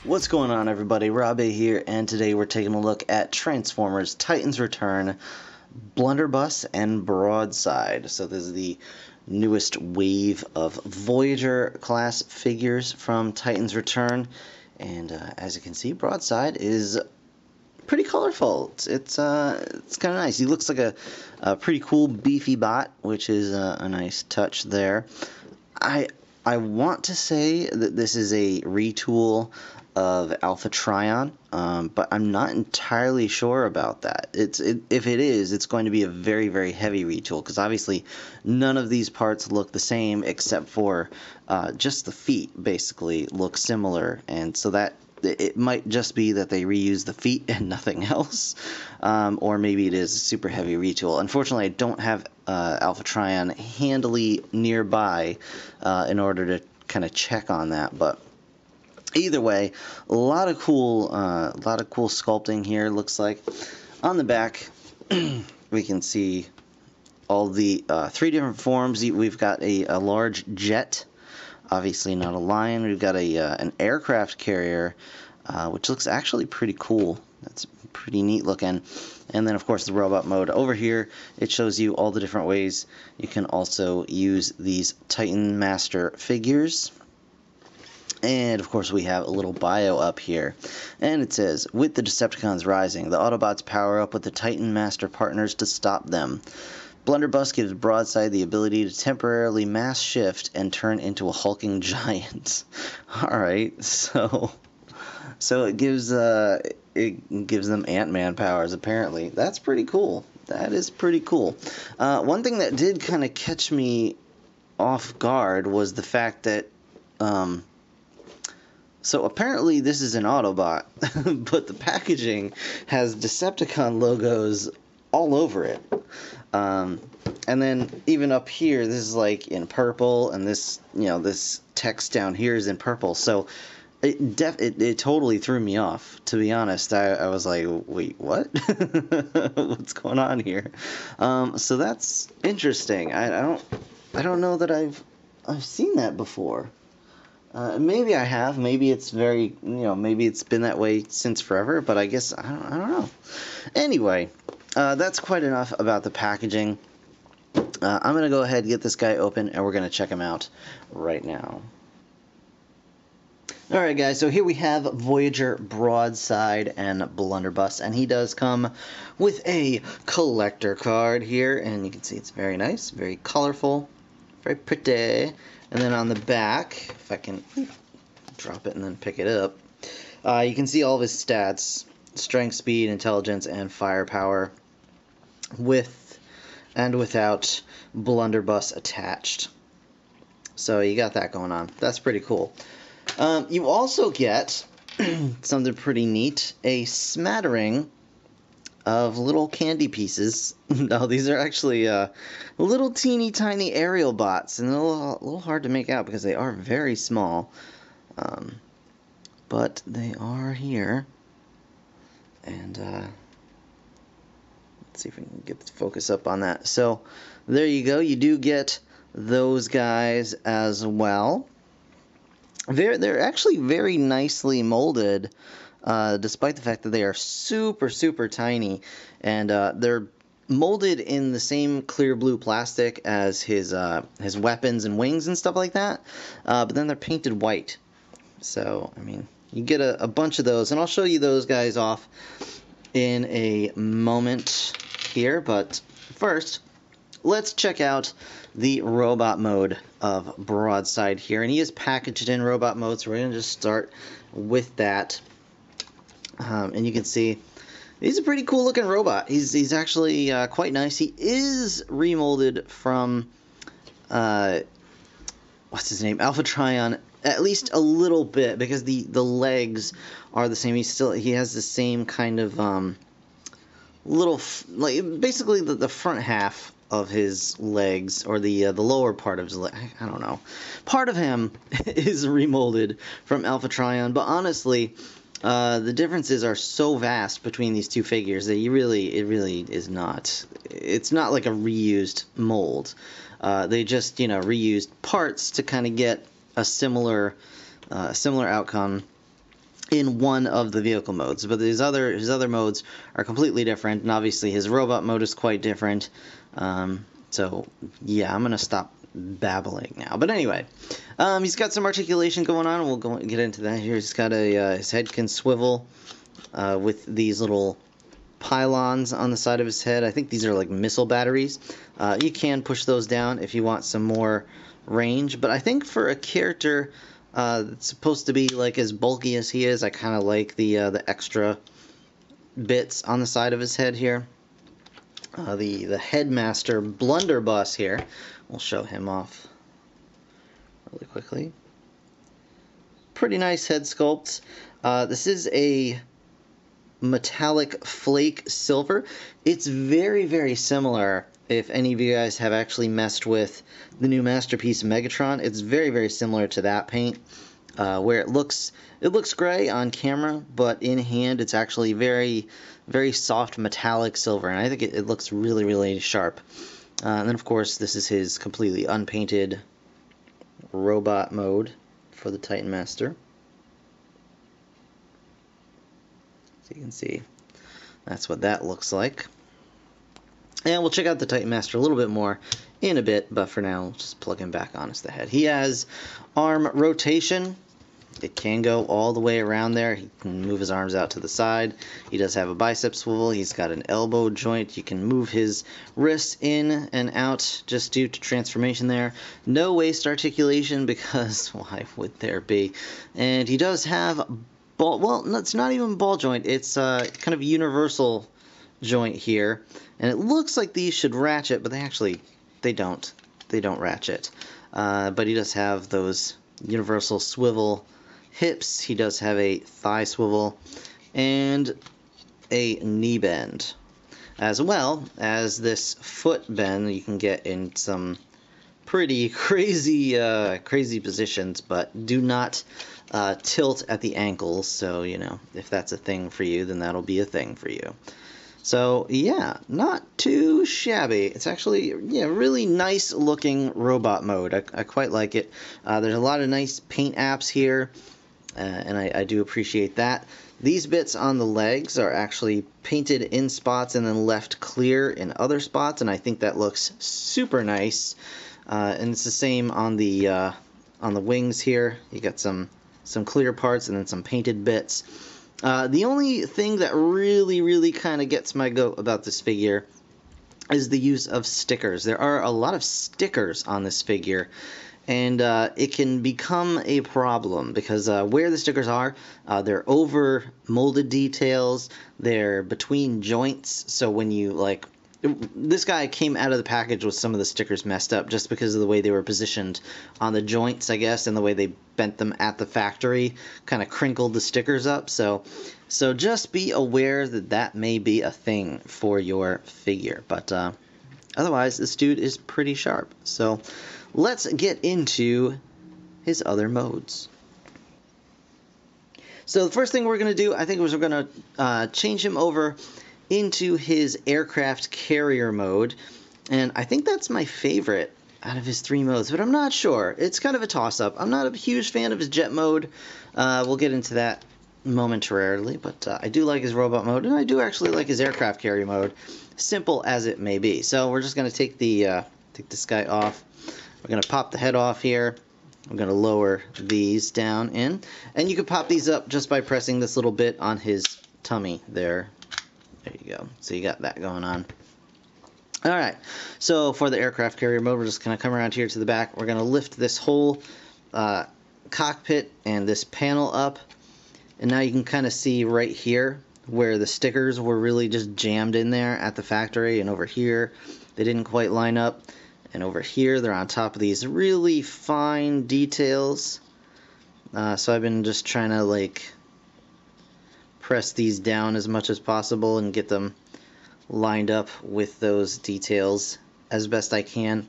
What's going on, everybody? Rob A here, and today we're taking a look at Transformers Titans Return, Blunderbuss, and Broadside. So this is the newest wave of Voyager class figures from Titans Return, and as you can see, Broadside is pretty colorful. It's kind of nice. He looks like a pretty cool beefy bot, which is a nice touch there. I want to say that this is a retool of Alpha Trion, but I'm not entirely sure about that. If it is, it's going to be a very, very heavy retool, because obviously none of these parts look the same except for just the feet basically look similar, and so that it might just be that they reuse the feet and nothing else, or maybe it is a super heavy retool. Unfortunately, I don't have Alpha Trion handily nearby in order to kind of check on that, but either way, a lot of cool sculpting here. Looks like on the back we can see all the three different forms. We've got a large jet, obviously not a lion. We've got an aircraft carrier, which looks actually pretty cool. That's pretty neat looking. And then of course the robot mode. Over here it shows you all the different ways you can also use these Titan Master figures. And of course we have a little bio up here, and it says, with the Decepticons rising, the Autobots power up with the Titan Master partners to stop them. Blunderbuss gives Broadside the ability to temporarily mass shift and turn into a hulking giant. Alright, so it gives them Ant-Man powers, apparently. That's pretty cool. That is pretty cool. One thing that did kind of catch me off guard was the fact that so apparently this is an Autobot, but the packaging has Decepticon logos all over it. And then even up here, this is like in purple, and this, this text down here is in purple. So it totally threw me off, to be honest. I was like, wait, what? What's going on here? So that's interesting. I don't know that I've seen that before. Maybe I have. Maybe it's maybe it's been that way since forever, but I guess I don't know. Anyway, that's quite enough about the packaging. I'm going to go ahead and get this guy open, and we're going to check him out right now. Alright guys, so here we have Voyager, Broadside, and Blunderbuss, and he does come with a collector card here, and you can see it's very nice, very colorful, very pretty. And then on the back, if I can drop it and then pick it up, you can see all of his stats: strength, speed, intelligence, and firepower, with and without Blunderbuss attached. So you got that going on. That's pretty cool. You also get something pretty neat, a smattering of little candy pieces. No, these are actually little teeny tiny aerial bots, and they're a little hard to make out because they are very small, but they are here. And let's see if we can get the focus up on that. So there you go. You do get those guys as well. They're actually very nicely molded, despite the fact that they are super, super tiny, and they're molded in the same clear blue plastic as his weapons and wings and stuff like that, but then they're painted white. So, I mean, you get a bunch of those, and I'll show you those guys off in a moment here, but first, let's check out the robot mode of Broadside here, and he is packaged in robot mode, so we're going to just start with that. And you can see he's a pretty cool looking robot. He's actually quite nice. He is remolded from what's his name, Alpha Trion, at least a little bit, because the legs are the same. He has the same kind of little, like, basically the front half of his legs, or the lower part of his leg, I don't know. Part of him is remolded from Alpha Trion, but honestly, the differences are so vast between these two figures that it really is not. It's not like a reused mold. They just, reused parts to kind of get a similar outcome. in one of the vehicle modes, but his other modes are completely different, and obviously his robot mode is quite different. So yeah, I'm gonna stop babbling now. But anyway, he's got some articulation going on, and we'll get into that here. He's got his head can swivel with these little pylons on the side of his head. I think these are like missile batteries. You can push those down if you want some more range, but I think for a character that's supposed to be like as bulky as he is, I kind of like the extra bits on the side of his head here. The headmaster Blunderbuss here. We'll show him off really quickly. Pretty nice head sculpt. This is a metallic flake silver. It's very, very similar. If any of you guys have actually messed with the new Masterpiece Megatron, it's very, very similar to that paint, where it looks gray on camera, but in hand it's actually very, very soft metallic silver, and I think it looks really, really sharp. And then, of course, this is his completely unpainted robot mode for the Titan Master. So you can see that's what that looks like. And we'll check out the Titan Master a little bit more in a bit, but for now, we'll just plug him back on as the head. He has arm rotation. It can go all the way around there. He can move his arms out to the side. He does have a bicep swivel. He's got an elbow joint. You can move his wrists in and out just due to transformation there. No waist articulation because why would there be? And he does have ball, well, it's not even ball joint. It's kind of universal joint here. And it looks like these should ratchet, but they don't ratchet. But he does have those universal swivel hips. He does have a thigh swivel and a knee bend, as well as this foot bend. You can get in some pretty crazy positions, but do not tilt at the ankles. So, you know, if that's a thing for you, then that'll be a thing for you. So yeah, not too shabby. It's actually, yeah, really nice looking robot mode. I quite like it. There's a lot of nice paint apps here, and I do appreciate that. These bits on the legs are actually painted in spots and then left clear in other spots, and I think that looks super nice. And it's the same on the wings here. You got some clear parts and then some painted bits. The only thing that really kind of gets my goat about this figure is the use of stickers. There are a lot of stickers on this figure, and it can become a problem because where the stickers are, they're over molded details, they're between joints, so when you, like, this guy came out of the package with some of the stickers messed up just because of the way they were positioned on the joints, I guess, and the way they bent them at the factory kind of crinkled the stickers up. So just be aware that that may be a thing for your figure. But otherwise, this dude is pretty sharp. So let's get into his other modes. So the first thing we're going to do, I think, is we're going to change him over into his aircraft carrier mode, and I think that's my favorite out of his three modes, but I'm not sure. It's kind of a toss-up. I'm not a huge fan of his jet mode. We'll get into that momentarily, but I do like his robot mode, and I do actually like his aircraft carrier mode, simple as it may be. So we're just going to take this guy off. We're going to pop the head off here. I'm going to lower these down in, and you can pop these up just by pressing this little bit on his tummy there. There you go. So you got that going on. Alright, so for the aircraft carrier mode, we're just going to come around here to the back. We're going to lift this whole cockpit and this panel up. And now you can kind of see right here where the stickers were really just jammed in there at the factory. And over here, they didn't quite line up. And over here, they're on top of these really fine details. So I've been just trying to, like, press these down as much as possible and get them lined up with those details as best I can.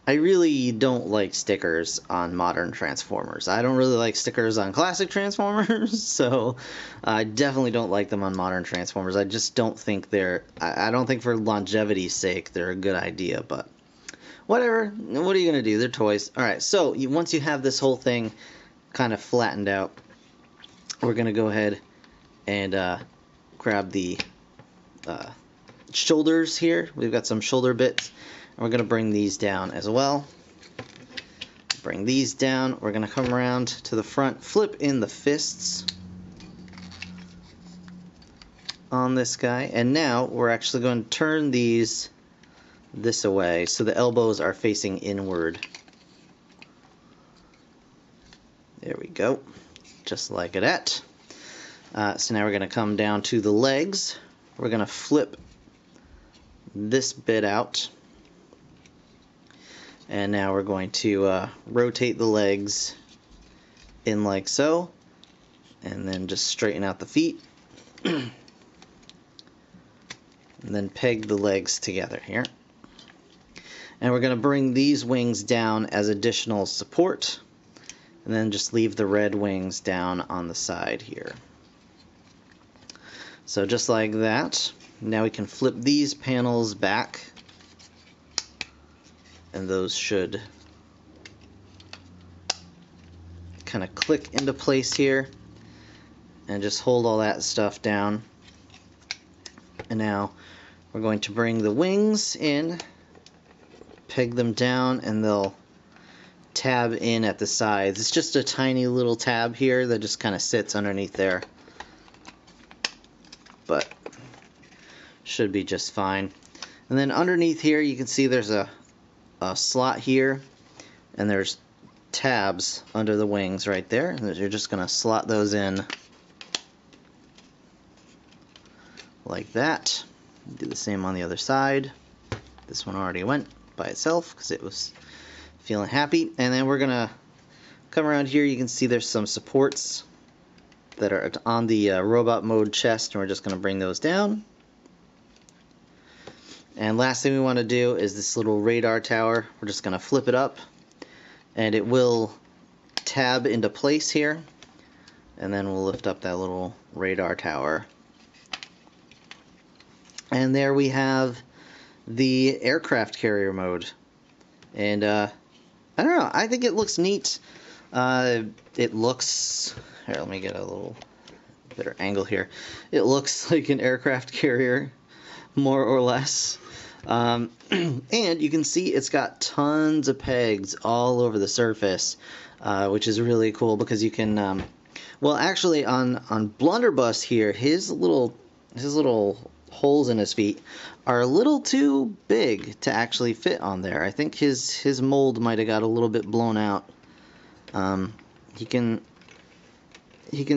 I really don't like stickers on modern Transformers. I don't really like stickers on classic Transformers, so I definitely don't like them on modern Transformers. I just don't think I don't think for longevity's sake they're a good idea, but whatever. What are you going to do? They're toys. Alright, so once you have this whole thing kind of flattened out, we're going to go ahead and grab the shoulders here. We've got some shoulder bits, and we're going to bring these down as well. Bring these down. We're going to come around to the front, flip in the fists on this guy, and now we're actually going to turn these this away so the elbows are facing inward. There we go, just like that. So now we're going to come down to the legs. We're going to flip this bit out, and now we're going to rotate the legs in like so, and then just straighten out the feet. And then peg the legs together here. And we're going to bring these wings down as additional support, and then just leave the red wings down on the side here. So just like that. Now we can flip these panels back, and those should kind of click into place here, and just hold all that stuff down. And now we're going to bring the wings in, peg them down, and they'll tab in at the sides. It's just a tiny little tab here that just kind of sits underneath there, but should be just fine. And then underneath here you can see there's a slot here, and there's tabs under the wings right there. And you're just going to slot those in like that. Do the same on the other side. This one already went by itself because it was feeling happy. And then we're going to come around here. You can see there's some supports that are on the robot mode chest, and we're just going to bring those down. And last thing we want to do is this little radar tower. We're just going to flip it up, and it will tab into place here, and then we'll lift up that little radar tower. And there we have the aircraft carrier mode. And I don't know, I think it looks neat. It looks, here, let me get a little better angle here. It looks like an aircraft carrier, more or less. And you can see it's got tons of pegs all over the surface, which is really cool because you can, well, actually on Blunderbuss here, his little holes in his feet are a little too big to actually fit on there. I think his mold might have got a little bit blown out. He can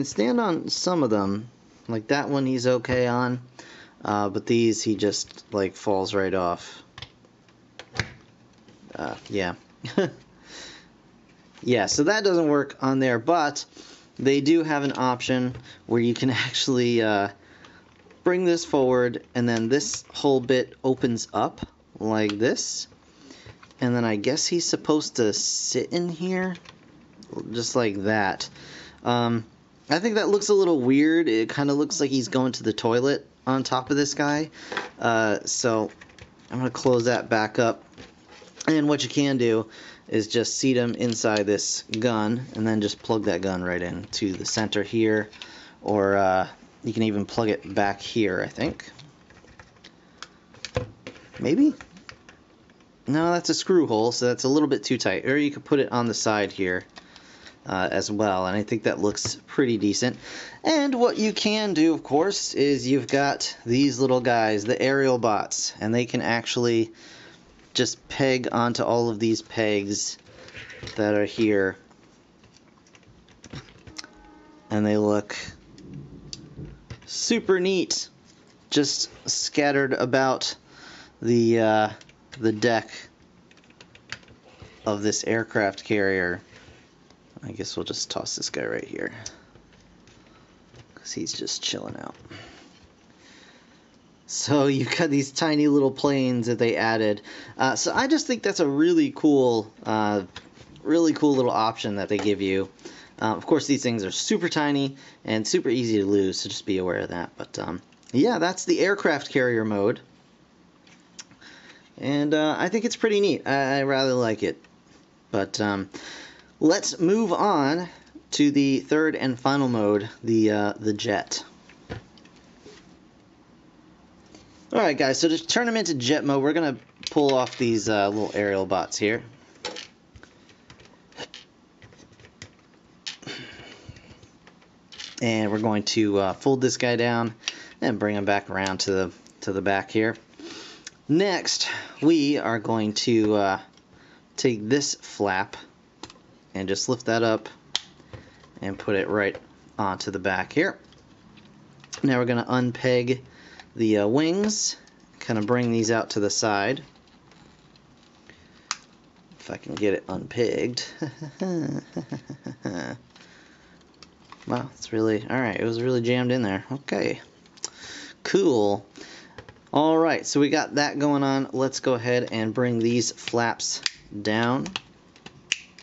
stand on some of them, like that one he's okay on, but these he just like falls right off. Yeah. Yeah, so that doesn't work on there, but they do have an option where you can actually bring this forward, and then this whole bit opens up like this, and then I guess he's supposed to sit in here just like that. I think that looks a little weird. It kind of looks like he's going to the toilet on top of this guy. So I'm going to close that back up, and what you can do is just seat him inside this gun, and then just plug that gun right into the center here, or you can even plug it back here, I think. Maybe? No, that's a screw hole, so that's a little bit too tight. Or you could put it on the side here as well, and I think that looks pretty decent. And what you can do, of course, is you've got these little guys, the aerial bots, and they can actually just peg onto all of these pegs that are here. And they look super neat, just scattered about the deck of this aircraft carrier. I guess we'll just toss this guy right here because he's just chilling out. So you've got these tiny little planes that they added. So I just think that's a really cool little option that they give you. Of course, these things are super tiny and super easy to lose, so just be aware of that. But yeah, that's the aircraft carrier mode. And I think it's pretty neat. I rather like it. But let's move on to the third and final mode, the jet. Alright guys, so to turn them into jet mode, we're going to pull off these little aerial bots here. And we're going to fold this guy down and bring him back around to the back here. Next, we are going to take this flap and just lift that up and put it right onto the back here. Now we're going to unpeg the wings, kind of bring these out to the side. If I can get it unpegged. Wow, it's really, alright, it was really jammed in there. Okay, cool. Alright, so we got that going on. Let's go ahead and bring these flaps down,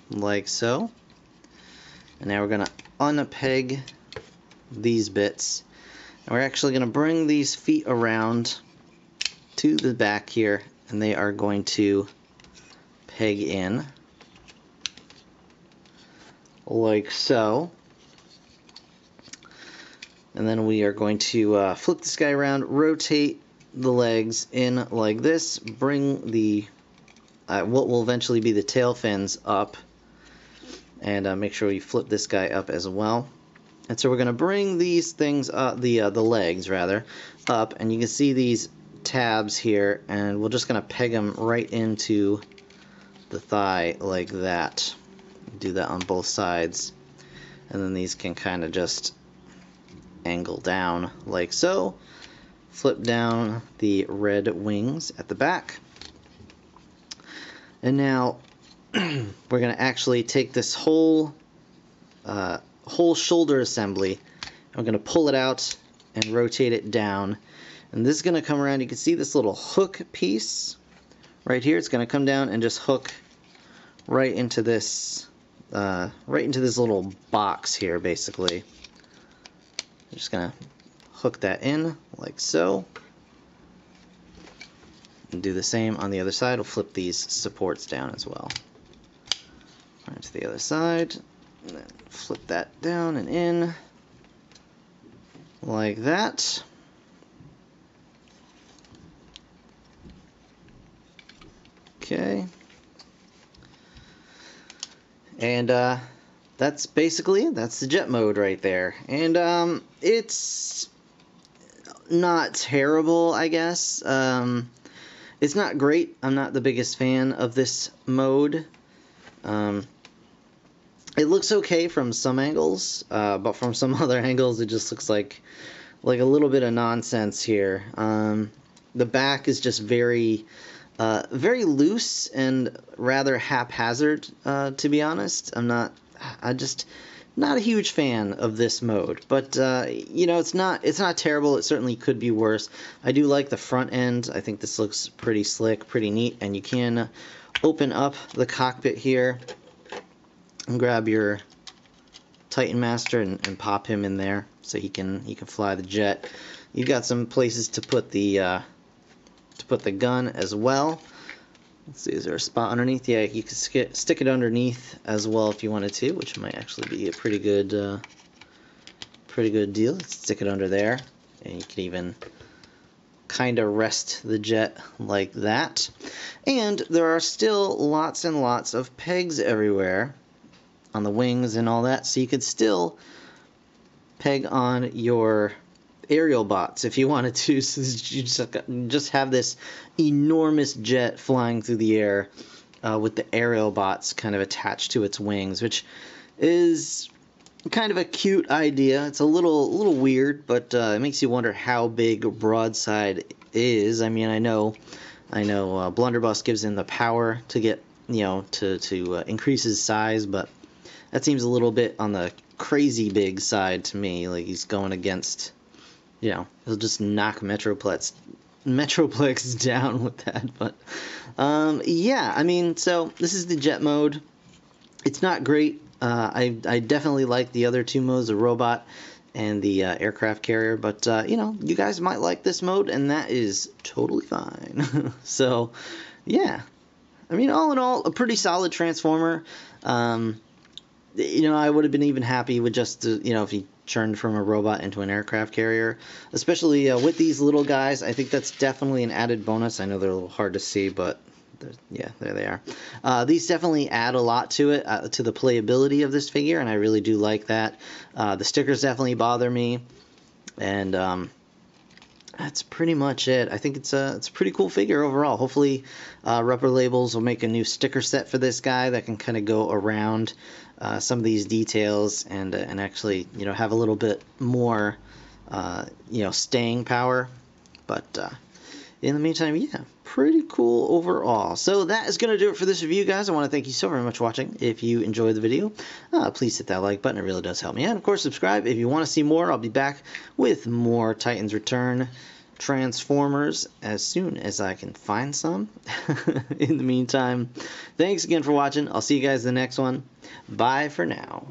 like so. And now we're going to unpeg these bits. And we're actually going to bring these feet around to the back here, and they are going to peg in, like so. And then we are going to flip this guy around, rotate the legs in like this, bring the what will eventually be the tail fins up, and make sure we flip this guy up as well. And so we're going to bring these things up, the legs rather, up, and you can see these tabs here, and we're just going to peg them right into the thigh like that. Do that on both sides, and then these can kind of just angle down like so. Flip down the red wings at the back. And now we're going to actually take this whole shoulder assembly. I'm going to pull it out and rotate it down. And this is going to come around. You can see this little hook piece right here. It's going to come down and just hook right into this little box here, basically. I'm just going to hook that in like so. And do the same on the other side. We'll flip these supports down as well. Right to the other side. And then flip that down and in like that. Okay. And that's basically it. That's the jet mode right there. And it's not terrible, I guess. It's not great. I'm not the biggest fan of this mode. It looks okay from some angles, but from some other angles it just looks like a little bit of nonsense here. The back is just very loose and rather haphazard, to be honest. I'm just not a huge fan of this mode, but you know, it's not terrible. It certainly could be worse. I do like the front end. I think this looks pretty slick, pretty neat, and you can open up the cockpit here and grab your Titan Master and pop him in there so he can fly the jet. You've got some places to put the gun as well. Let's see, is there a spot underneath? Yeah, you can stick it underneath as well if you wanted to, which might actually be a pretty good deal. Let's stick it under there, and you can even kind of rest the jet like that. And there are still lots and lots of pegs everywhere on the wings and all that, so you could still peg on your aerial bots if you wanted to. So you just have this enormous jet flying through the air with the aerial bots kind of attached to its wings, which is kind of a cute idea. It's a little weird, but it makes you wonder how big Broadside is. I mean, I know Blunderbuss gives him the power to get, you know, to increase his size, but that seems a little bit on the crazy big side to me. Like he's going against, you know, he'll just knock Metroplex down with that. But yeah, I mean, so this is the jet mode. It's not great. I definitely like the other two modes, the robot and the aircraft carrier, but you know, you guys might like this mode, and that is totally fine. So yeah, I mean, all in all, a pretty solid Transformer. you know, I would have been even happy with just, you know, if he turned from a robot into an aircraft carrier, especially with these little guys. I think that's definitely an added bonus. I know they're a little hard to see, but yeah, there they are. These definitely add a lot to it, to the playability of this figure, and I really do like that. The stickers definitely bother me, and that's pretty much it. I think it's a pretty cool figure overall. Hopefully, Rubber Labels will make a new sticker set for this guy that can kind of go around some of these details and actually, you know, have a little bit more, you know, staying power. But in the meantime, yeah, pretty cool overall. So that is going to do it for this review, guys. I want to thank you so very much for watching. If you enjoyed the video, please hit that like button. It really does help me out. And of course, subscribe if you want to see more. I'll be back with more Titans Return Transformers as soon as I can find some. In the meantime, thanks again for watching. I'll see you guys in the next one. Bye for now.